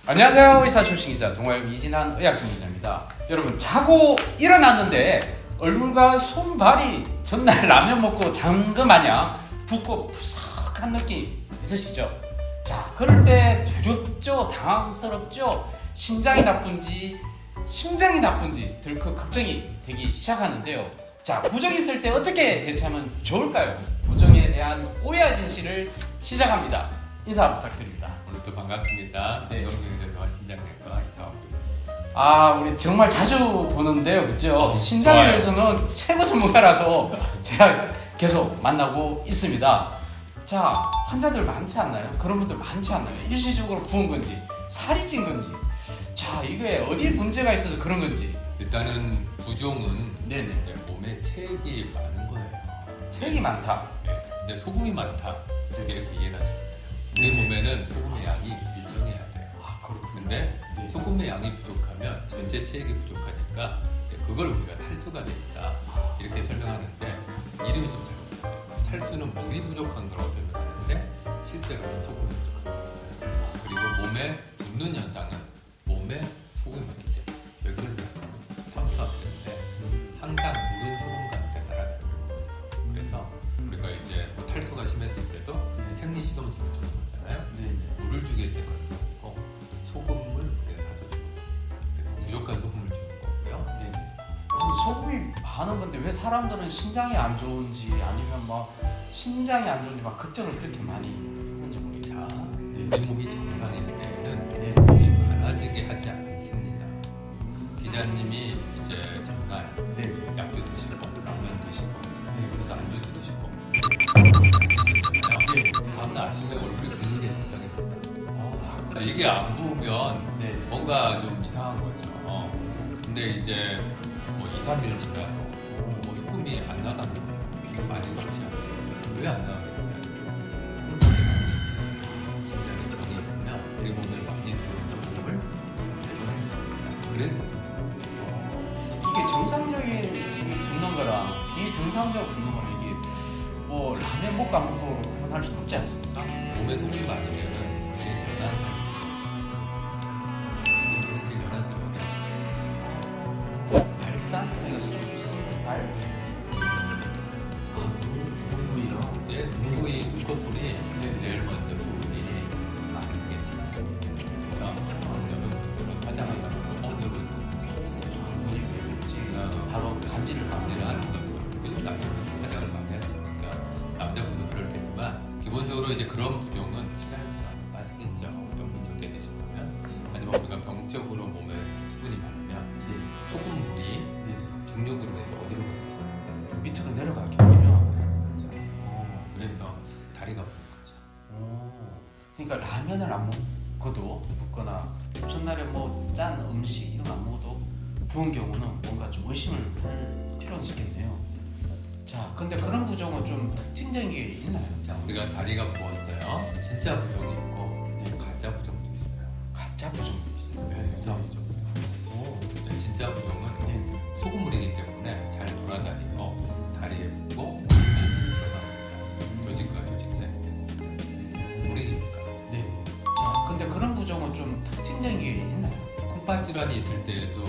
안녕하세요. 의사 출신 기자 동아일보 이진한 의학정기자입니다. 여러분, 자고 일어났는데 얼굴과 손발이 전날 라면 먹고 잔 거 마냥 붓고 푸석한 느낌 있으시죠? 자, 그럴 때 두렵죠? 당황스럽죠? 심장이 나쁜지 덜컥 걱정이 되기 시작하는데요. 자, 부정이 있을 때 어떻게 대처하면 좋을까요? 부정에 대한 오해와 진실을 시작합니다. 인사 부탁드립니다. 오늘도 반갑습니다. 네. 운동생들과 신장내과 이사하고 있습니다. 아, 우리 정말 자주 보는데요, 그죠? 신장에서는 최고 전문가라서 제가 계속 만나고 있습니다. 자, 환자들 많지 않나요? 그런 분들 많지 않나요? 일시적으로 부은 건지, 살이 찐 건지. 자, 이게 어디에 문제가 있어서 그런 건지. 일단은 부종은 네네. 이제 몸에 체액이 많은 거예요. 체액이 많다. 네. 근데 소금이 많다. 이렇게 이해가 됩니다. 우리 몸에는 소금의 양이 일정해야 돼요. 아, 그렇군요. 근데 네. 소금의 양이 부족하면 전체 체액이 부족하니까 그걸 우리가 탈수가 된다. 이렇게 설명하는데 이름이 좀 잘못됐어요. 탈수는 물이 부족한 거라고 설명하는데 실제로는 소금이 부족한 거예요. 그리고 몸에 붓는 현상은 몸에 소금이 많기 때문에 왜 그런지 탕수가 되는데 항상 물은 소금 가운데 따라가고 있어요. 그래서 우리가 이제 뭐 탈수가 심했을 때도 생리식염수를 주는 거잖아요. 네네. 물을 주기 위해서 그런 거고 소금을 물에 타서 주는 거예요. 그래서 부족한 소금을 주는 거고요. 네네. 소금이 많은 건데 왜 사람들은 신장이 안 좋은지 아니면 막 심장이 안 좋은지 막 걱정을 그렇게 많이 하는지 모르겠죠. 자, 네. 우리 몸이 정상일 때는 네. 소금이 많아지게 하지 않습니다. 기자님이 이제 전날 네. 약주 드시고 라면 드시고 그래서 안주도 드시고 드셨잖아요. 네. 다음날 아침에 얼굴이 붓는 게 걱정이 아, 된다. 이게 안 부으면 네. 뭔가 좀 이상한 거죠. 근데 이제 뭐 2, 3일 지나도 뭐 소금이 안 나가는 거예요. 많이 섭취하는데 왜 안 나가겠어요? 심장에 병이 있으면 우리 몸에 많이 들어온 소금을 내보내는 그래서 이게 정상적인 붓는 거랑 비정상적으로 붓는 거랑 이게 뭐 라면 먹고 안 먹고 그런 할 수 없지 않습니까? 몸에 소금이 많으면은 제일 연한 사람 지금 제일 연한 사람 어디 아시죠? 발단? 그러니까 발? 아, 눈 부위요? 이제 눈이 눈꺼풀이 제일 먼저 소금이 많이 겠죠. 그래서 여성분들은 화장하다 보면 여기 바로 감지를 감지를 하는 거죠. 요즘 남자분들 화장을 많이 하시니까 남자분도 그럴 테지만 기본적으로 이제 그런 부종은 시간이 지나면 빠지겠죠. 염분 적게 드시면. 하지만 우리가 병적으로 몸에 수분이 많으면 소금물이 중력으로 해서 어디로 가요? 밑으로 내려가게 하면 그래서 다리가 부는 거죠. 그러니까 라면을 안 먹어도 붓거나 전날에 뭐 짠 음식 이런 거 안 먹어도 부은 경우는 뭔가 좀 의심을 할 필요가 있겠네요. 자, 근데 그런 부종은 좀 특징적인 게 있나요? 자, 우리가 다리가 부었어요. 진짜 부종이 있고 가짜 부종도 있어요. 가짜 부종이 있어요. 네, 유사 부종. 진짜 부종은 소금물이기 때문에 잘 돌아다니고 다리에 붙고 안심이 들어갑니다. 조직과 조직 사이에 되고 물이니까. 네. 자, 근데 그런 부종은 좀 특징적인 게 있나요? 콩팥 질환이 있을 때에도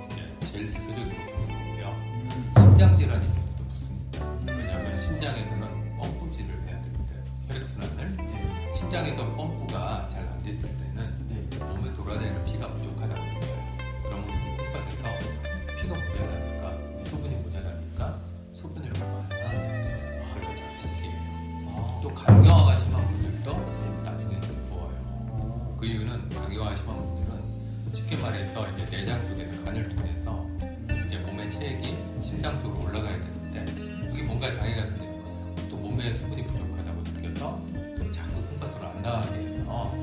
이제 제일 대표적으로 보는 거고요. 심장 질환이 있을 때도 붙습니다. 왜냐하면 심장에서는 펌프질을 해야 되는데 혈액순환을 심장에서 펌프가 잘 안 됐을 때는 몸에 돌아다니는 피가 부족하다고 느껴요. 그러면 콩팥에서 피가 모자라니까 수분이 모자라니까 수분을 먹고 안 나가게 그래서 잘 붓게요. 또 간경화가 심한 분들도 나중에 좀 부어요. 그 이유는 간경화가 심한 분들은 쉽게 말해서 이제 내장 쪽에서 간을 통해서 이제 몸의 체액이 심장 쪽으로 올라가야 되는데 여기 뭔가 장애가 생기는 거예요. 또 몸에 수분이 부족하다고 느껴서 또 자꾸 콩팥으로 안 나가게 해서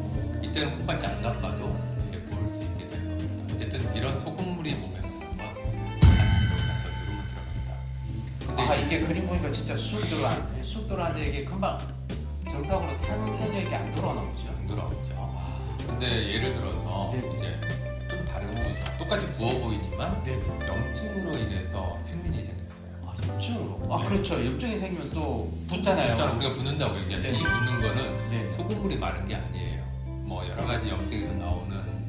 이때는 콩팥이 안 나빠도 이제 부을 수 있게 되는 겁니다. 어쨌든 이런 소금물이 몸에 들어가면 단체로 가서 누르면 들어갑니다. 근데 아, 이게 그림 보니까 진짜 쑥 들어가는데 이게 금방 정상으로 탄생력이 안 돌아오나 보죠. 안 돌아오죠. 근데 예를 들어서 이제 좀 다른 똑같이 부어 보이지만 염증으로 인해서 팽민이 생겼어요. 아, 염증으로? 아, 그렇죠. 염증이 생기면 또 붓잖아요. 일단 우리가 붓는다고 얘기하는데 이 붓는 거는 네. 소금물이 많은 게 아니에요. 뭐 여러 가지 염증에서 나오는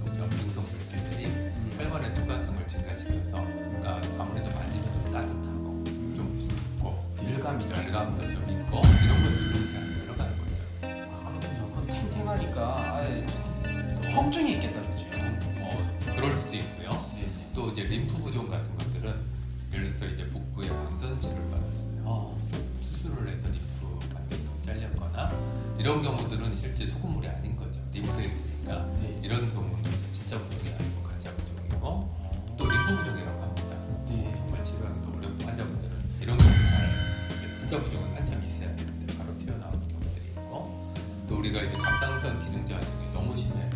혈관의 투과성을 증가시켜서 그러니까 아무래도 만지면 좀 따뜻하고 좀 붉고 열감도 좀 있고 이런 것들은 잘 들어가는 거죠. 아 그렇군요. 그럼 탱탱하니까 아예 통증이 있겠다 그죠? 그럴 수도 있고요. 네네. 또 이제 림프 부종 같은 것들은 예를 들어서 이제 복부에 방선치를 받았어요. 수술을 해서 림프 관계가 잘렸거나 이런 경우들은 실제 소금물이 아닌 거죠. 림프액이니까 네. 이런 경우는 진짜 부종이 아니고 가짜 부종이고 또 림프 부종이라고 합니다. 네. 정말 치료하기도 어려운 환자분들은 이런 경우 잘 이제 진짜 부종은 한참 있어야 되는데 바로 튀어나오는 경우들이 있고 또 우리가 이제 갑상선 기능 저하증이 너무 심해요.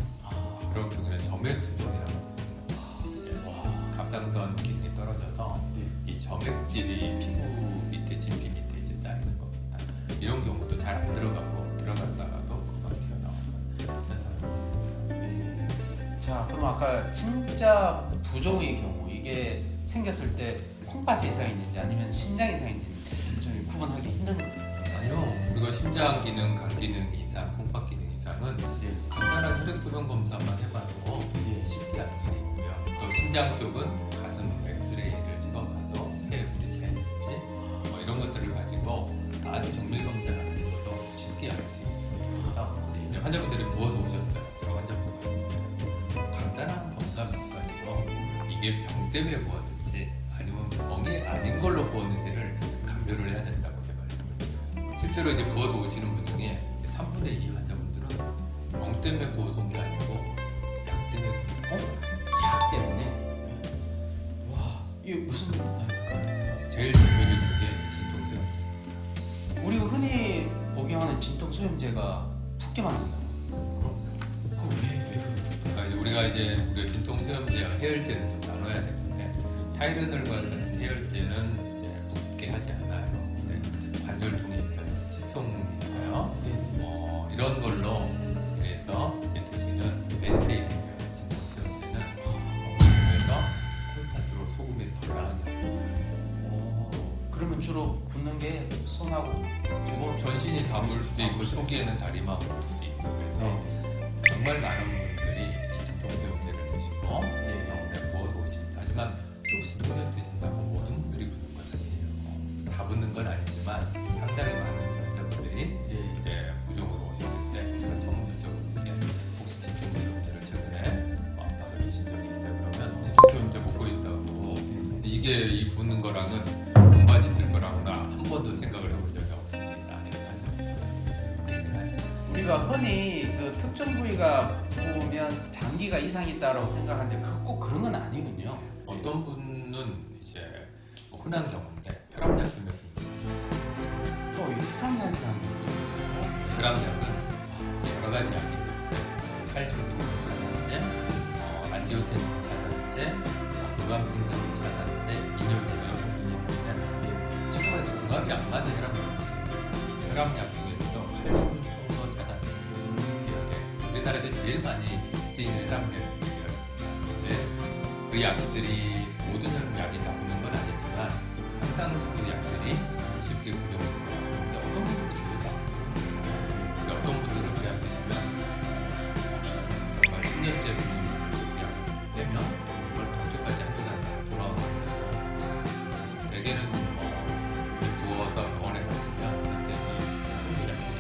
그런 경우는 점액 수종이라고 하거든요. 갑상선 기능이 떨어져서 이 점액질이 피부 밑에 진피 밑에 이제 쌓이는 겁니다. 이런 경우도 잘 안 들어가고 들어갔다가도 금방 튀어나오는 현상입니다. 네. 자 그럼 아까 진짜 부종의 경우 이게 생겼을 때 콩팥에 이상이 있는지 아니면 심장 이상인지 좀 구분하기 힘든 건가요? 아니요, 우리가 심장 기능, 간 기능 이상, 콩팥 기능 이상은 간단한 혈액 소변 검사만 해봐도 쉽게 알 수 있고요. 또 심장 쪽은 가슴 엑스레이를 찍어봐도 폐에 물이 차 있는지 이런 것들을 가지고 아주 정밀 검사를 하는 것도 쉽게 알 수 있습니다. 그래서 이제 환자분들이 부어서 오셨어요. 제가 환자분 왔습니다. 간단한 검사 몇 가지로 이게 병 때문에 부었는지 아니면 병이 아닌 걸로 부었는지를 감별을 해야 된다고 제가 말씀을 드려요. 실제로 이제 부어서 오시는 분 중에 3분의 2 환자분들은 병 때문에 부어서 온 게 아니고 약 때문에 부어서 왔습니다. 약 때문에? 와 이게 무슨 말일까요? 제일 대표적인 게 진통제입니다. 우리가 흔히 복용하는 진통소염제가 붓게 만든다. 그럼 왜 그러니까 우리가 진통소염제와 해열제는 좀 나눠야 되는데 타이레놀과 같은 해열제는 이제 붓게 하지 않아요. 근데 관절통이 있어요, 치통이 있어요. 이런 걸로 그래서 이제 드시는 엔세이드 진통소염제는 몸에서 콩팥으로 소금이 덜 나가게 합니다. 그러면 주로 붓는 게 손하고 뭐 전신이 다 물 수도 있고 초기에는 다리만 물 수도 있고 그래서 정말 많은 분들이 이 진통소염제를 드시고 병원에 부어서 오십니다. 하지만 조금씩 노면 드신다고 모든 분들이 붓는 건 아니에요. 다 붓는 건 아니지만 상당히 많은 환자분들이 이제 부종으로 오셨는데 제가 처음 여쭤보는 게 혹시 진통소염제를 최근에 아파서 드신 적이 있어요? 그러면 진통소염제 먹고 있다고 이게 이 붓는 거랑은 연관이 있을 거라고나 한 번도 생각을 해본 적이 없습니다. 우리가 흔히 그 특정 부위가 보면 장기가 이상이 있다고 생각하는데 꼭 그런 건 아니군요. 어떤 분은 이제 뭐 흔한 경우인데 혈압약 때문에 또 이 혈압약이라는 것도 혈압약은 여러 가지 약이 있는데 칼슘 차단제, 안지오텐신 차단제, 부감신경제 차단제, 이뇨제 여러 성분이 있는데 시중에서 궁합이 안 맞는 혈압약을 드시는 거예요. 혈압약 중에서도 칼슘 통로 차단제 우리나라에서 제일 많이 쓰이는 혈압약인데 그 약들이 모든 약이 나오는 건 아니지만 상당수 약들이 쉽게 부정을 하는데 어떤 분들은 드셔도 안 돼요. 근데 어떤 분들은 그 약 드시면 정말 10년째 먹는 약 되면 그걸 감쪽까지 한두 달 돌아오는 것도 대개는 부어서 병원에 가시면 선생님이 우리가 보통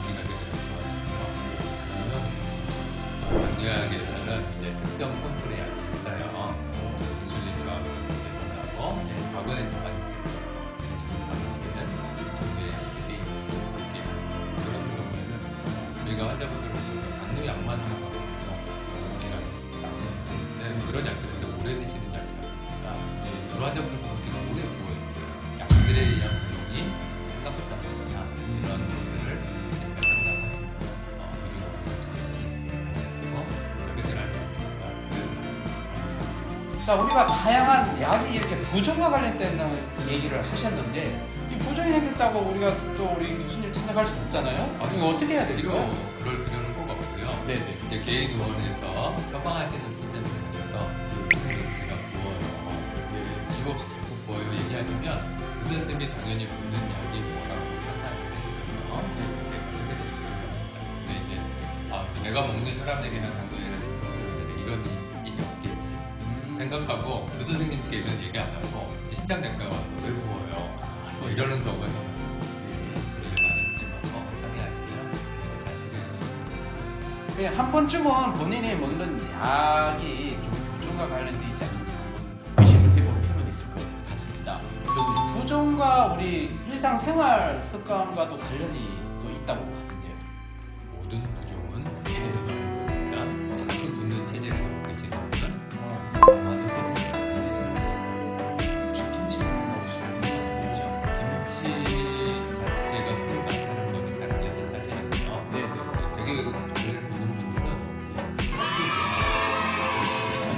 우리가 되게 좋아하시고요. 당뇨약에서는 이제 특정 성분의 약이 있어요. 인슐린 저항성을 개선하고 과거에 더 많이 썼어요. 지금 많이 쓰는 종류의 약들이 그렇게 그런 경우에는 저희가 환자분들 오시면 당뇨약만 하나 받거든요. 당뇨약이 낮은 그런 약들에서 오래 드시는 약이다 보니까 그런 환자분들 보면 되게 오래 부어있어요. 약들에 의한 부종이 생각보다 많다. 이런 것들을 이제 상담하시면 해결할 수 있는 경우가 매우 많습니다. 자 우리가 다양한 약이 이렇게 부종과 관련된 얘기를 하셨는데 이 부종이 생겼다고 우리가 또 우리 교수님 찾아갈 수 없잖아요. 이거 어떻게 해야 될까요? 그럴 필요는 꼭 없고요. 네네. 이제 개인 의원에서 처방하시는 시스템을 가셔서 선생님 제가 부어요. 이유 없이 자꾸 부어요 얘기하시면 그 선생님이 당연히 붓는 약이 뭐라고 판단을 해주셔서 이제 그렇게 해주시면 됩니다. 근데 이제 내가 먹는 혈압약이나 생각하고 그 선생님께는 얘기 안 하고 신장장과에 와서 왜 부어요? 뭐 이러는 경우가 좀 많습니다. 많이 상의하시면 잘 해결해 그냥 한 번쯤은 본인이 먹는 약이 좀 부종과 관련돼 있지 않는지 한번 의식을 해볼 필요는 있을 것 같습니다. 그래서 부종과 우리 일상생활 습관과도 관련이 또 있다고 하는데요. 모든 부종은 부종입니다. 자주 붓는 체질을 갖고 계시는 분은 아마도 소금 안 드시는 거예요. 혹시 김치 먹으시는 김치 자체가 소금 많다는 거는 잘 알려진 사실이고요. 네. 되게 고개를 붓는 분들은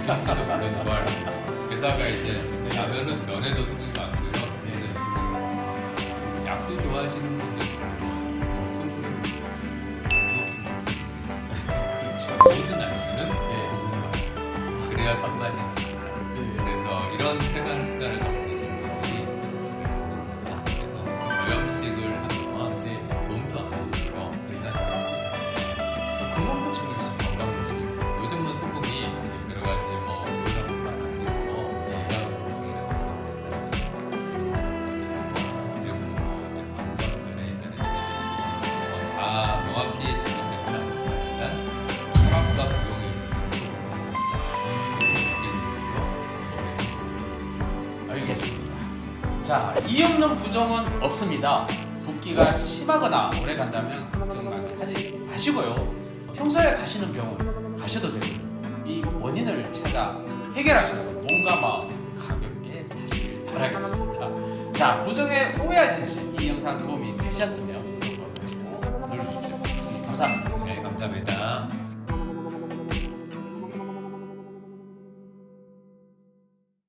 김치도 물론 좋아합니다. 게다가 이제 라면은 면에도 소금이 많고요. 면에도 소금이 많습니다. 약도 좋아하시는 분들 정도는 소금을 무섭게 먹습니다. 그렇죠. 모든 안주는 소금이 많아요. 그래야 손맛이 납니다. 그래서 이런 생활 습관을 갖고 계시는 분들이 있는데요. 그래서 저염식을 하면 몸도 안 부르고 일단 혈압도 잘 나요. 건강 보충이 있어요. 건강 문제도 있어요. 요즘은 소금이 여러 가지 뭐 노란만 안 있고 건강 문제라고 다 명확히 제공되는 건 아니지만 일단 혈압과 부종에 있어서 알겠습니다. 자, 이 없는 부종은 없습니다. 붓기가 심하거나 오래 간다면 걱정만 하지 마시고요. 평소에 가시는 병원 가셔도 되고 이 원인을 찾아 해결하셔서 몸과 마음 가볍게 사시길 바라겠습니다. 자, 부종에 오해하신 이 영상 도움이 되셨으면 구독 버튼 눌러주시면 감사합니다. 네, 감사합니다.